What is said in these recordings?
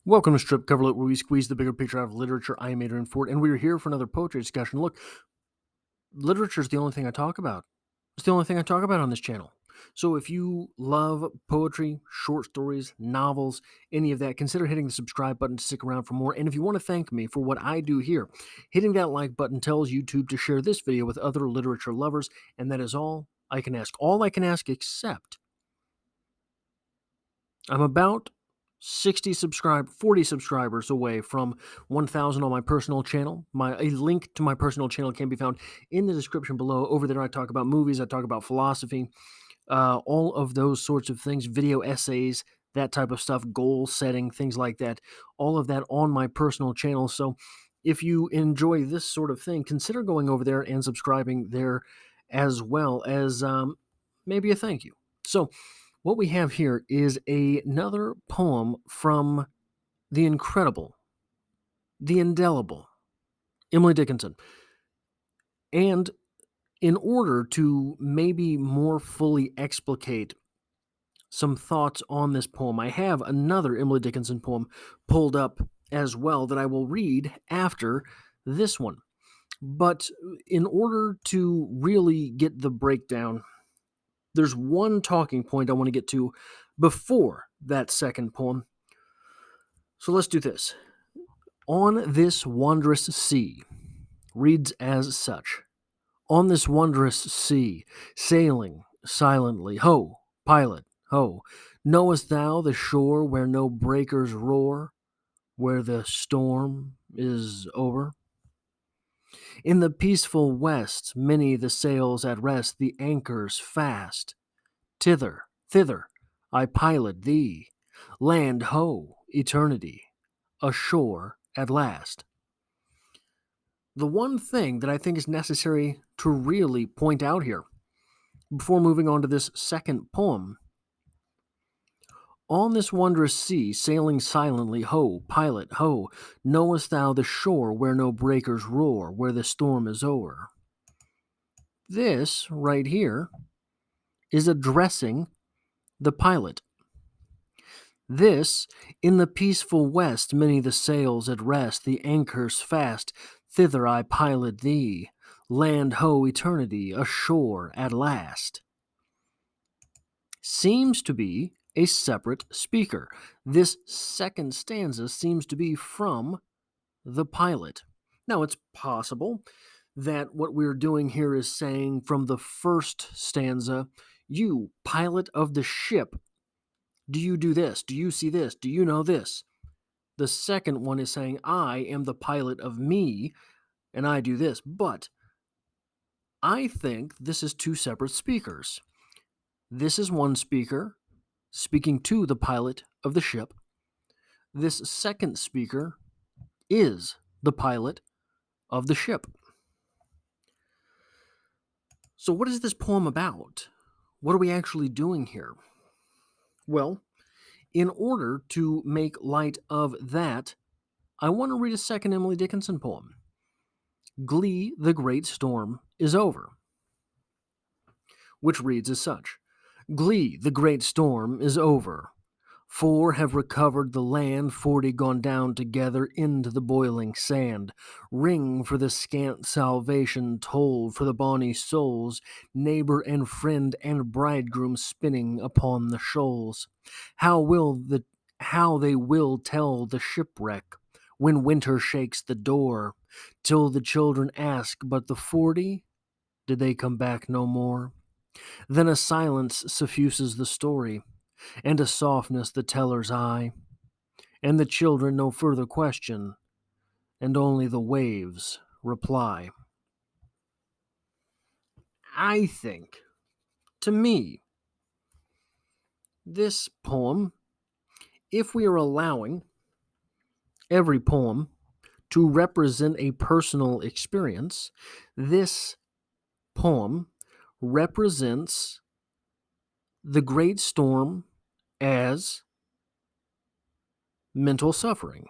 Welcome to Strip Coverlet, where we squeeze the bigger picture out of literature. I am Adrian Ford, and we're here for another poetry discussion. Look, literature is the only thing I talk about. It's the only thing I talk about on this channel. So if you love poetry, short stories, novels, any of that, consider hitting the subscribe button to stick around for more. And if you want to thank me for what I do here, hitting that like button tells YouTube to share this video with other literature lovers, and that is all I can ask. All I can ask, except I'm about 40 subscribers away from 1,000 on my personal channel. A link to my personal channel can be found in the description below. Over there, I talk about movies, I talk about philosophy, all of those sorts of things, video essays, that type of stuff, goal setting, things like that. All of that on my personal channel. So if you enjoy this sort of thing, consider going over there and subscribing there as well as maybe a thank you. So, what we have here is another poem from the incredible, the indelible Emily Dickinson. And in order to maybe more fully explicate some thoughts on this poem, I have another Emily Dickinson poem pulled up as well that I will read after this one. But in order to really get the breakdown, there's one talking point I want to get to before that second poem. So let's do this. On this wondrous sea reads as such. On this wondrous sea, sailing silently, ho, pilot, ho, knowest thou the shore where no breakers roar, where the storm is over? In the peaceful west, many the sails at rest, the anchors fast. Thither, I pilot thee. Land, ho, eternity, ashore at last. The one thing that I think is necessary to really point out here, before moving on to this second poem, on this wondrous sea, sailing silently, ho, pilot, ho, knowest thou the shore where no breakers roar, where the storm is o'er? This, right here, is addressing the pilot. This, in the peaceful west, many the sails at rest, the anchors fast, thither I pilot thee. Land, ho, eternity, ashore at last. Seems to be a separate speaker. This second stanza seems to be from the pilot. Now, it's possible that what we're doing here is saying from the first stanza, you, pilot of the ship, do you do this? Do you see this? Do you know this? The second one is saying, I am the pilot of me, and I do this. But I think this is two separate speakers. This is one speaker speaking to the pilot of the ship. This second speaker is the pilot of the ship. So, what is this poem about? What are we actually doing here? Well, in order to make light of that, I want to read a second Emily Dickinson poem. Glee, the Great Storm is Over, which reads as such. Glee, the great storm is over. 4 have recovered the land, 40 gone down together into the boiling sand. Ring for the scant salvation, toll for the bonny souls, neighbor and friend and bridegroom spinning upon the shoals. How they will tell the shipwreck when winter shakes the door, till the children ask, but the 40, did they come back no more? Then a silence suffuses the story, and a softness the teller's eye, and the children no further question, and only the waves reply. I think, to me, this poem, if we are allowing every poem to represent a personal experience, this poem represents the great storm as mental suffering.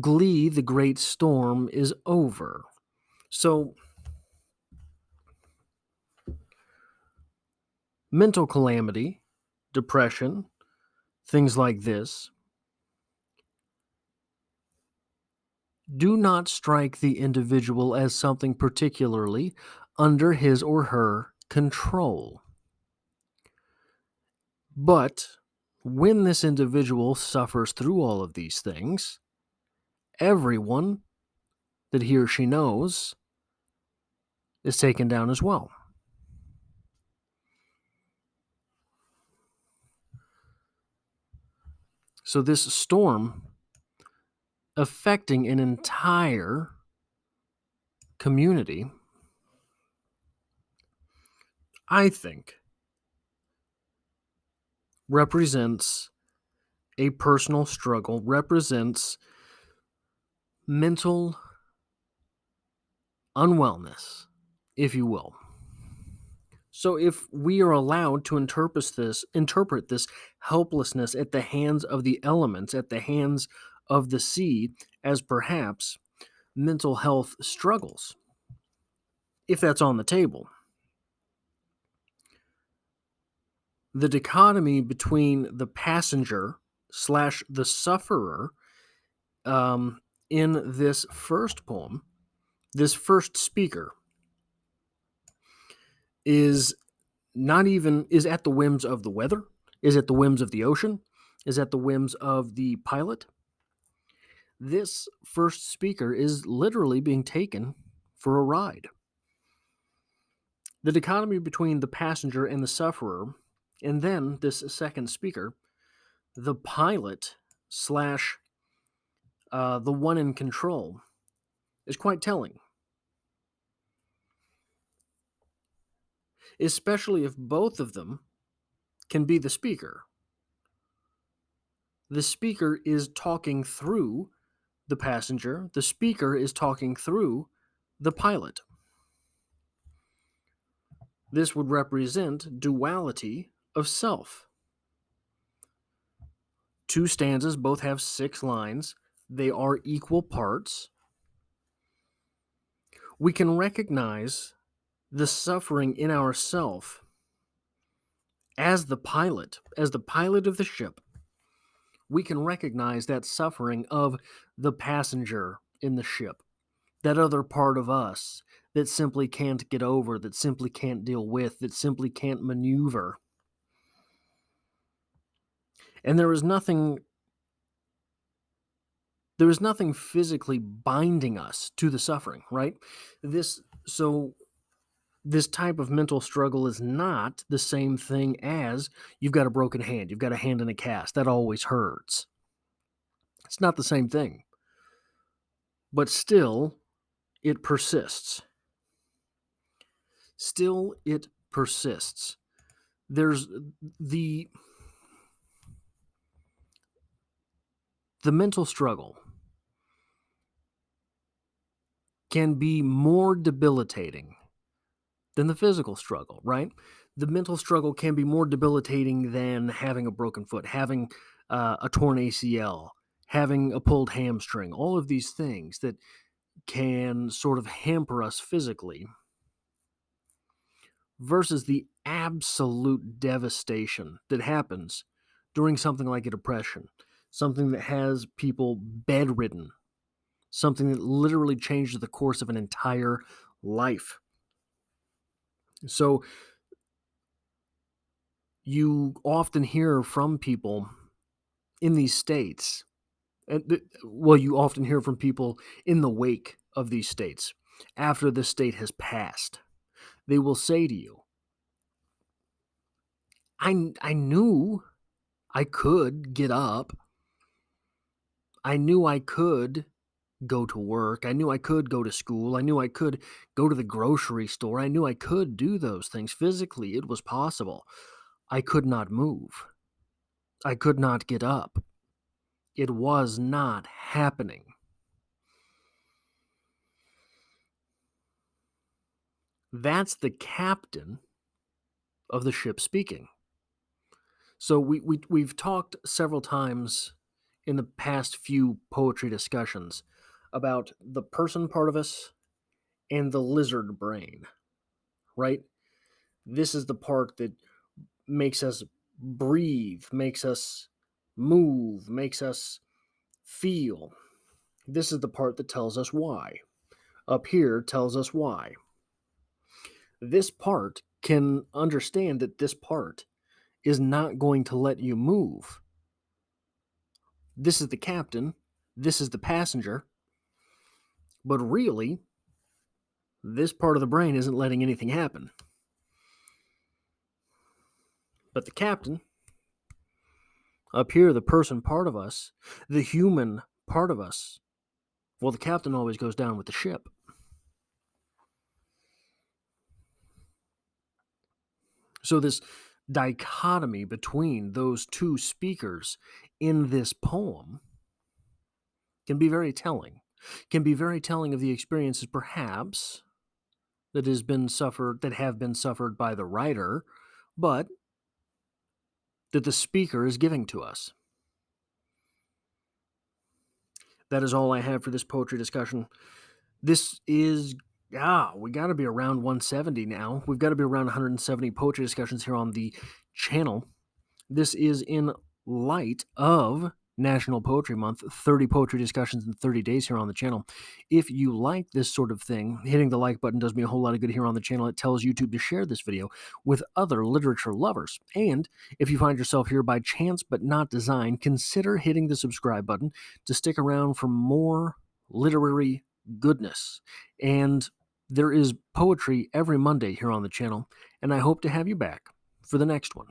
Glee, the great storm is over. So, mental calamity, depression, things like this, Do not strike the individual as something particularly under his or her control. But when this individual suffers through all of these things, everyone that he or she knows is taken down as well. So this storm affecting an entire community, I think, represents a personal struggle, represents mental unwellness, if you will. So if we are allowed to interpret this helplessness at the hands of the elements, at the hands of the sea, as perhaps mental health struggles, if that's on the table, the dichotomy between the passenger slash the sufferer in this first poem, this first speaker, is at the whims of the weather, is at the whims of the ocean, is at the whims of the pilot. This first speaker is literally being taken for a ride. The dichotomy between the passenger and the sufferer, and then this second speaker, the pilot slash the one in control, is quite telling. Especially if both of them can be the speaker. The speaker is talking through the passenger, the speaker is talking through the pilot. This would represent duality of self. Two stanzas both have 6 lines. They are equal parts. We can recognize the suffering in ourself as the pilot of the ship. We can recognize that suffering of the passenger in the ship, that other part of us that simply can't get over, that simply can't deal with, that simply can't maneuver. And there is nothing physically binding us to the suffering, right? This type of mental struggle is not the same thing as you've got a broken hand, you've got a hand in a cast, that always hurts. It's not the same thing. But still, it persists. Still, it persists. There's the mental struggle can be more debilitating than the physical struggle, right? The mental struggle can be more debilitating than having a broken foot, having a torn ACL, having a pulled hamstring, all of these things that can sort of hamper us physically, versus the absolute devastation that happens during something like a depression, something that has people bedridden, something that literally changes the course of an entire life. So you often hear from people in these states, you often hear from people in the wake of these states, after the state has passed. They will say to you, I knew I could get up. I knew I could go to work. I knew I could go to school. I knew I could go to the grocery store. I knew I could do those things. Physically, it was possible. I could not move. I could not get up. It was not happening. That's the captain of the ship speaking. So we've talked several times in the past few poetry discussions about the person part of us and the lizard brain, right? This is the part that makes us breathe, makes us move, makes us feel. This is the part that tells us why. Up here tells us why. This part can understand that this part is not going to let you move. This is the captain, this is the passenger, but really, this part of the brain isn't letting anything happen. But the captain, up here, the person part of us, the human part of us, well, the captain always goes down with the ship. So, this dichotomy between those two speakers in this poem can be very telling. Can be very telling of the experiences, perhaps, that have been suffered by the writer, but that the speaker is giving to us. That is all I have for this poetry discussion. This is we got to be around 170 now. We've got to be around 170 poetry discussions here on the channel. This is in light of National Poetry Month, 30 poetry discussions in 30 days here on the channel. If you like this sort of thing, hitting the like button does me a whole lot of good here on the channel. It tells YouTube to share this video with other literature lovers. And if you find yourself here by chance but not design, consider hitting the subscribe button to stick around for more literary goodness. And there is poetry every Monday here on the channel, and I hope to have you back for the next one.